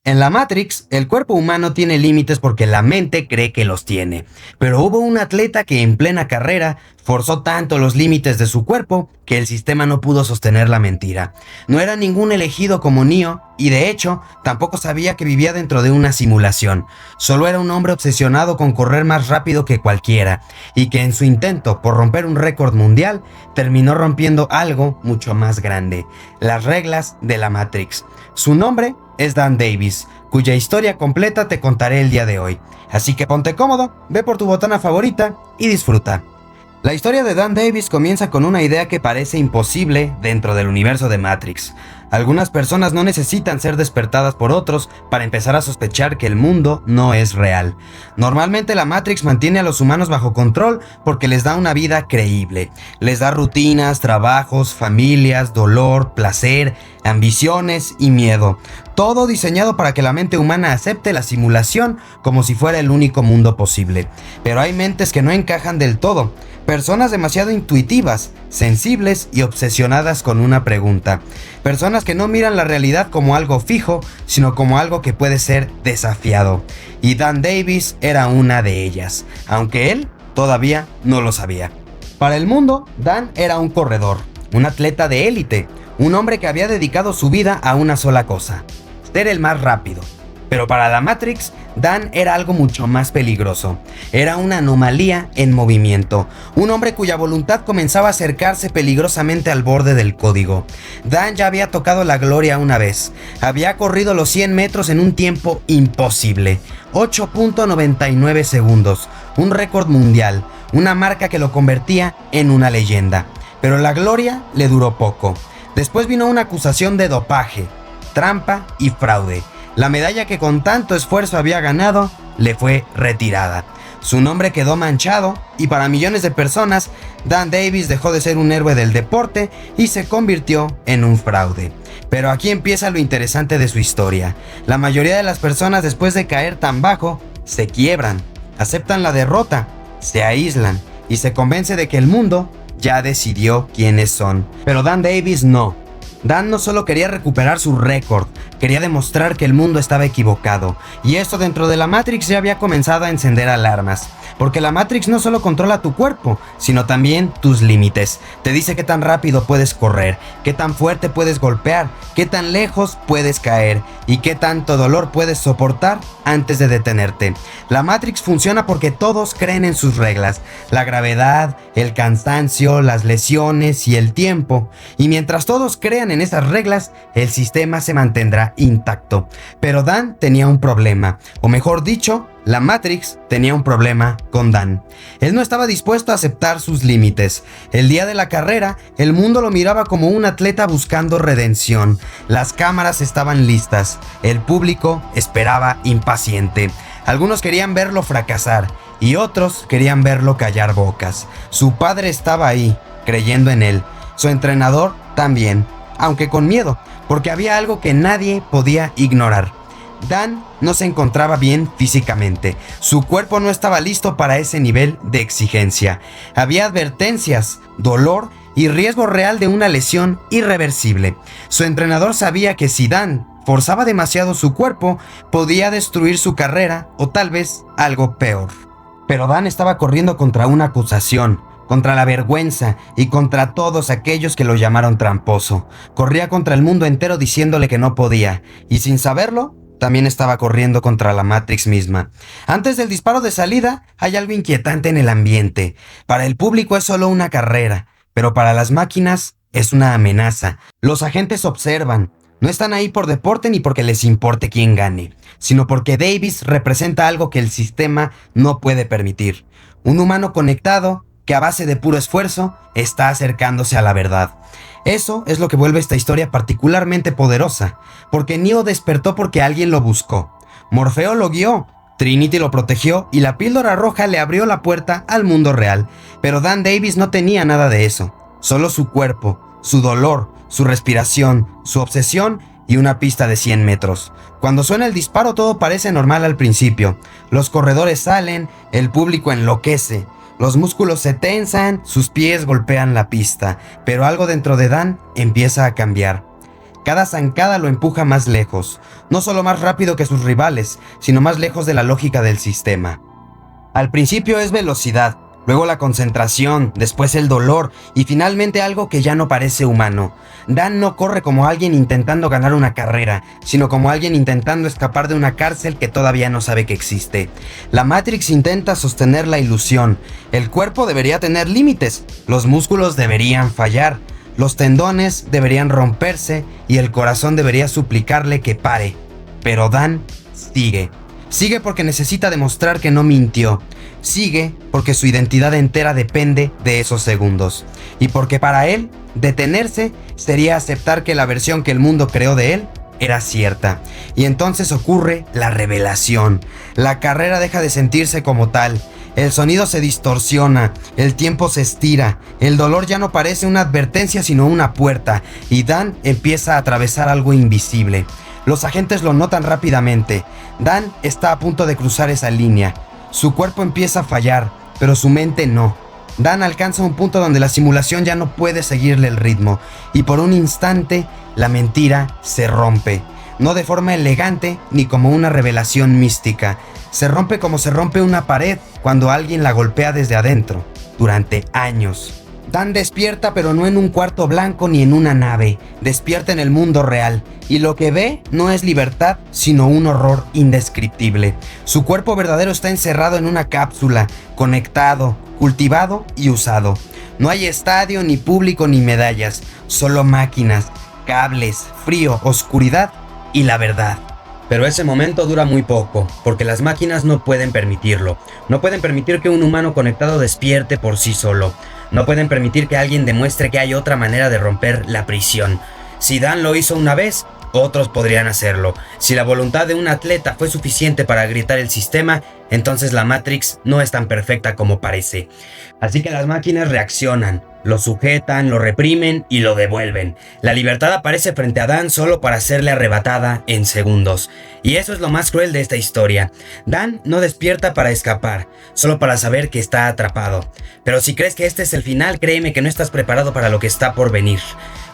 En la Matrix, el cuerpo humano tiene límites porque la mente cree que los tiene. Pero hubo un atleta que en plena carrera forzó tanto los límites de su cuerpo que el sistema no pudo sostener la mentira. No era ningún elegido como Neo y de hecho tampoco sabía que vivía dentro de una simulación. Solo era un hombre obsesionado con correr más rápido que cualquiera y que en su intento por romper un récord mundial terminó rompiendo algo mucho más grande: las reglas de la Matrix. Su nombre es Dan Davis, cuya historia completa te contaré el día de hoy. Así que ponte cómodo, ve por tu botana favorita y disfruta. La historia de Dan Davis comienza con una idea que parece imposible dentro del universo de Matrix. Algunas personas no necesitan ser despertadas por otros para empezar a sospechar que el mundo no es real. Normalmente la Matrix mantiene a los humanos bajo control porque les da una vida creíble. Les da rutinas, trabajos, familias, dolor, placer, ambiciones y miedo. Todo diseñado para que la mente humana acepte la simulación como si fuera el único mundo posible. Pero hay mentes que no encajan del todo. Personas demasiado intuitivas, sensibles y obsesionadas con una pregunta. Personas que no miran la realidad como algo fijo, sino como algo que puede ser desafiado. Y Dan Davis era una de ellas, aunque él todavía no lo sabía. Para el mundo, Dan era un corredor, un atleta de élite, un hombre que había dedicado su vida a una sola cosa: ser el más rápido. Pero para la Matrix, Dan era algo mucho más peligroso. Era una anomalía en movimiento, un hombre cuya voluntad comenzaba a acercarse peligrosamente al borde del código. Dan ya había tocado la gloria una vez. Había corrido los 100 metros en un tiempo imposible: 8.99 segundos, un récord mundial, una marca que lo convertía en una leyenda. Pero la gloria le duró poco. Después vino una acusación de dopaje, trampa y fraude. La medalla que con tanto esfuerzo había ganado le fue retirada. Su nombre quedó manchado y para millones de personas, Dan Davis dejó de ser un héroe del deporte y se convirtió en un fraude. Pero aquí empieza lo interesante de su historia. La mayoría de las personas, después de caer tan bajo, se quiebran, aceptan la derrota, se aíslan y se convence de que el mundo ya decidió quiénes son. Pero Dan Davis no. Dan no solo quería recuperar su récord, quería demostrar que el mundo estaba equivocado. Y esto dentro de la Matrix ya había comenzado a encender alarmas. Porque la Matrix no solo controla tu cuerpo, sino también tus límites. Te dice qué tan rápido puedes correr, qué tan fuerte puedes golpear, qué tan lejos puedes caer y qué tanto dolor puedes soportar antes de detenerte. La Matrix funciona porque todos creen en sus reglas: la gravedad, el cansancio, las lesiones y el tiempo. Y mientras todos crean en esas reglas, el sistema se mantendrá intacto. Pero Dan tenía un problema, o mejor dicho, la Matrix tenía un problema con Dan. Él no estaba dispuesto a aceptar sus límites. El día de la carrera, el mundo lo miraba como un atleta buscando redención. Las cámaras estaban listas. El público esperaba impaciente. Algunos querían verlo fracasar y otros querían verlo callar bocas. Su padre estaba ahí, creyendo en él. Su entrenador también, aunque con miedo, porque había algo que nadie podía ignorar. Dan no se encontraba bien físicamente. Su cuerpo no estaba listo para ese nivel de exigencia. Había advertencias, dolor y riesgo real de una lesión irreversible. Su entrenador sabía que si Dan forzaba demasiado su cuerpo, podía destruir su carrera o tal vez algo peor. Pero Dan estaba corriendo contra una acusación, contra la vergüenza y contra todos aquellos que lo llamaron tramposo. Corría contra el mundo entero diciéndole que no podía, y sin saberlo, también estaba corriendo contra la Matrix misma. Antes del disparo de salida, hay algo inquietante en el ambiente. Para el público es solo una carrera, pero para las máquinas es una amenaza. Los agentes observan. No están ahí por deporte ni porque les importe quién gane, sino porque Davis representa algo que el sistema no puede permitir. Un humano conectado que a base de puro esfuerzo está acercándose a la verdad. Eso es lo que vuelve esta historia particularmente poderosa, porque Neo despertó porque alguien lo buscó. Morfeo lo guió, Trinity lo protegió y la píldora roja le abrió la puerta al mundo real. Pero Dan Davis no tenía nada de eso, solo su cuerpo, su dolor, su respiración, su obsesión y una pista de 100 metros. Cuando suena el disparo todo parece normal al principio. Los corredores salen, el público enloquece. Los músculos se tensan, sus pies golpean la pista, pero algo dentro de Dan empieza a cambiar. Cada zancada lo empuja más lejos, no solo más rápido que sus rivales, sino más lejos de la lógica del sistema. Al principio es velocidad, luego la concentración, después el dolor y finalmente algo que ya no parece humano. Dan no corre como alguien intentando ganar una carrera, sino como alguien intentando escapar de una cárcel que todavía no sabe que existe. La Matrix intenta sostener la ilusión. El cuerpo debería tener límites, los músculos deberían fallar, los tendones deberían romperse y el corazón debería suplicarle que pare. Pero Dan sigue. Sigue porque necesita demostrar que no mintió. Sigue porque su identidad entera depende de esos segundos. Y porque para él, detenerse sería aceptar que la versión que el mundo creó de él era cierta. Y entonces ocurre la revelación. La carrera deja de sentirse como tal. El sonido se distorsiona, el tiempo se estira, el dolor ya no parece una advertencia sino una puerta. Y Dan empieza a atravesar algo invisible. Los agentes lo notan rápidamente. Dan está a punto de cruzar esa línea. Su cuerpo empieza a fallar, pero su mente no. Dan alcanza un punto donde la simulación ya no puede seguirle el ritmo, y por un instante la mentira se rompe. No de forma elegante ni como una revelación mística. Se rompe como se rompe una pared cuando alguien la golpea desde adentro, durante años. Dan despierta, pero no en un cuarto blanco ni en una nave. Despierta en el mundo real, y lo que ve no es libertad, sino un horror indescriptible. Su cuerpo verdadero está encerrado en una cápsula, conectado, cultivado y usado. No hay estadio, ni público, ni medallas, solo máquinas, cables, frío, oscuridad y la verdad. Pero ese momento dura muy poco, porque las máquinas no pueden permitirlo. No pueden permitir que un humano conectado despierte por sí solo. No pueden permitir que alguien demuestre que hay otra manera de romper la prisión. Si Dan lo hizo una vez, otros podrían hacerlo. Si la voluntad de un atleta fue suficiente para gritar el sistema, entonces la Matrix no es tan perfecta como parece. Así que las máquinas reaccionan, lo sujetan, lo reprimen y lo devuelven. La libertad aparece frente a Dan solo para serle arrebatada en segundos. Y eso es lo más cruel de esta historia. Dan no despierta para escapar, solo para saber que está atrapado. Pero si crees que este es el final, créeme que no estás preparado para lo que está por venir.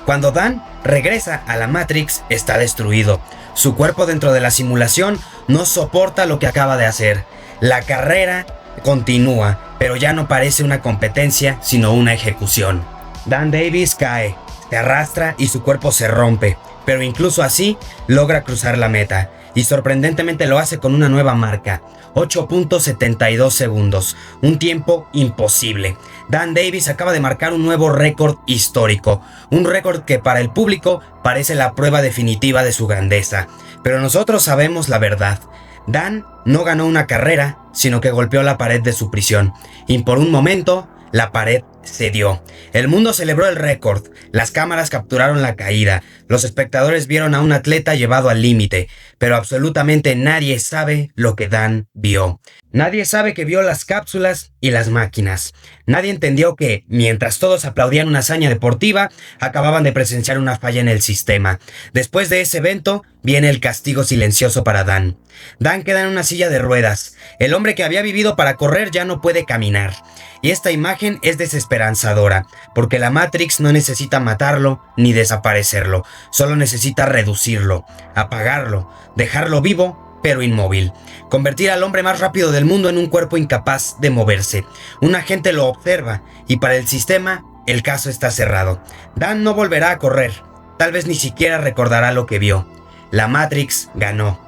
Cuando Dan regresa a la Matrix, está destruido. Su cuerpo dentro de la simulación no soporta lo que acaba de hacer. La carrera continúa, pero ya no parece una competencia, sino una ejecución. Dan Davis cae, se arrastra y su cuerpo se rompe, pero incluso así logra cruzar la meta. Y sorprendentemente lo hace con una nueva marca, 8.72 segundos, un tiempo imposible. Dan Davis acaba de marcar un nuevo récord histórico, un récord que para el público parece la prueba definitiva de su grandeza. Pero nosotros sabemos la verdad. Dan no ganó una carrera, sino que golpeó la pared de su prisión, y por un momento la pared cedió. El mundo celebró el récord, las cámaras capturaron la caída, los espectadores vieron a un atleta llevado al límite, pero absolutamente nadie sabe lo que Dan vio. Nadie sabe que vio las cápsulas y las máquinas. Nadie entendió que, mientras todos aplaudían una hazaña deportiva, acababan de presenciar una falla en el sistema. Después de ese evento, viene el castigo silencioso para Dan. Dan queda en una silla de ruedas. El hombre que había vivido para correr ya no puede caminar. Y esta imagen es desesperanzadora, porque la Matrix no necesita matarlo ni desaparecerlo, solo necesita reducirlo, apagarlo, dejarlo vivo pero inmóvil, convertir al hombre más rápido del mundo en un cuerpo incapaz de moverse. Un agente lo observa y para el sistema el caso está cerrado. Dan no volverá a correr, tal vez ni siquiera recordará lo que vio. La Matrix ganó.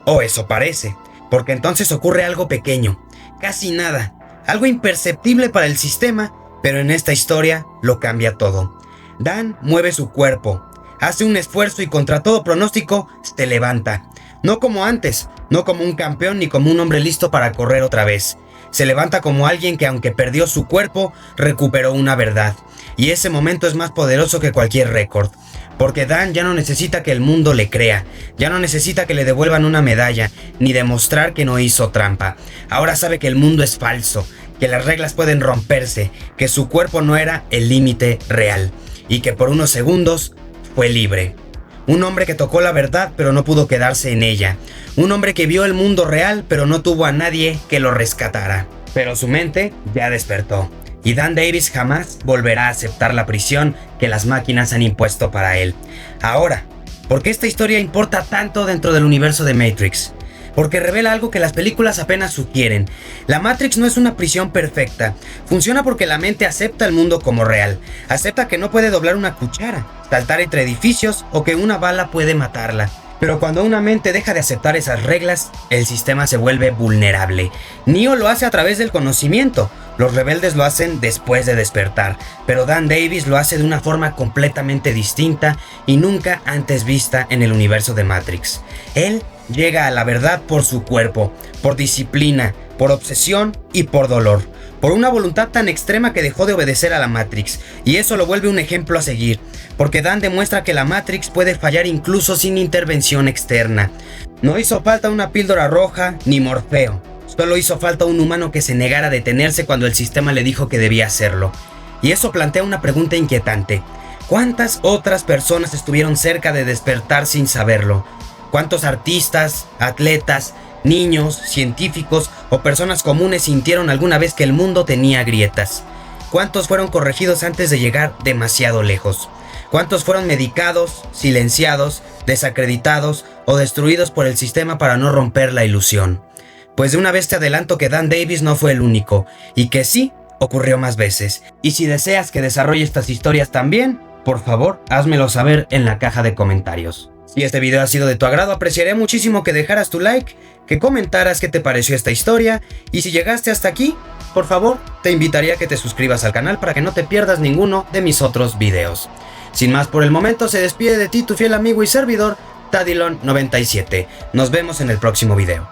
O eso parece, porque entonces ocurre algo pequeño, casi nada, algo imperceptible para el sistema, pero en esta historia lo cambia todo. Dan mueve su cuerpo, hace un esfuerzo y contra todo pronóstico se levanta. No como antes, no como un campeón ni como un hombre listo para correr otra vez. Se levanta como alguien que aunque perdió su cuerpo, recuperó una verdad. Y ese momento es más poderoso que cualquier récord. Porque Dan ya no necesita que el mundo le crea, ya no necesita que le devuelvan una medalla, ni demostrar que no hizo trampa. Ahora sabe que el mundo es falso, que las reglas pueden romperse, que su cuerpo no era el límite real, y que por unos segundos fue libre. Un hombre que tocó la verdad pero no pudo quedarse en ella. Un hombre que vio el mundo real pero no tuvo a nadie que lo rescatara. Pero su mente ya despertó. Y Dan Davis jamás volverá a aceptar la prisión que las máquinas han impuesto para él. Ahora, ¿Por qué esta historia importa tanto dentro del universo de Matrix? Porque revela algo que las películas apenas sugieren. La Matrix no es una prisión perfecta. Funciona porque la mente acepta el mundo como real. Acepta que no puede doblar una cuchara, saltar entre edificios o que una bala puede matarla. Pero cuando una mente deja de aceptar esas reglas, el sistema se vuelve vulnerable. Neo lo hace a través del conocimiento. Los rebeldes lo hacen después de despertar. Pero Dan Davis lo hace de una forma completamente distinta y nunca antes vista en el universo de Matrix. Él llega a la verdad por su cuerpo, por disciplina, por obsesión y por dolor. Por una voluntad tan extrema que dejó de obedecer a la Matrix, y eso lo vuelve un ejemplo a seguir, porque Dan demuestra que la Matrix puede fallar incluso sin intervención externa. No hizo falta una píldora roja ni Morfeo, solo hizo falta un humano que se negara a detenerse cuando el sistema le dijo que debía hacerlo. Y eso plantea una pregunta inquietante: ¿cuántas otras personas estuvieron cerca de despertar sin saberlo? ¿Cuántos artistas, atletas, niños, científicos o personas comunes sintieron alguna vez que el mundo tenía grietas? ¿Cuántos fueron corregidos antes de llegar demasiado lejos? ¿Cuántos fueron medicados, silenciados, desacreditados o destruidos por el sistema para no romper la ilusión? Pues de una vez te adelanto que Dan Davis no fue el único, y que sí, ocurrió más veces. Y si deseas que desarrolle estas historias también, por favor, házmelo saber en la caja de comentarios. Si este video ha sido de tu agrado, apreciaría muchísimo que dejaras tu like, que comentaras qué te pareció esta historia, y si llegaste hasta aquí, por favor, te invitaría a que te suscribas al canal para que no te pierdas ninguno de mis otros videos. Sin más por el momento, se despide de ti tu fiel amigo y servidor, Tadilon97. Nos vemos en el próximo video.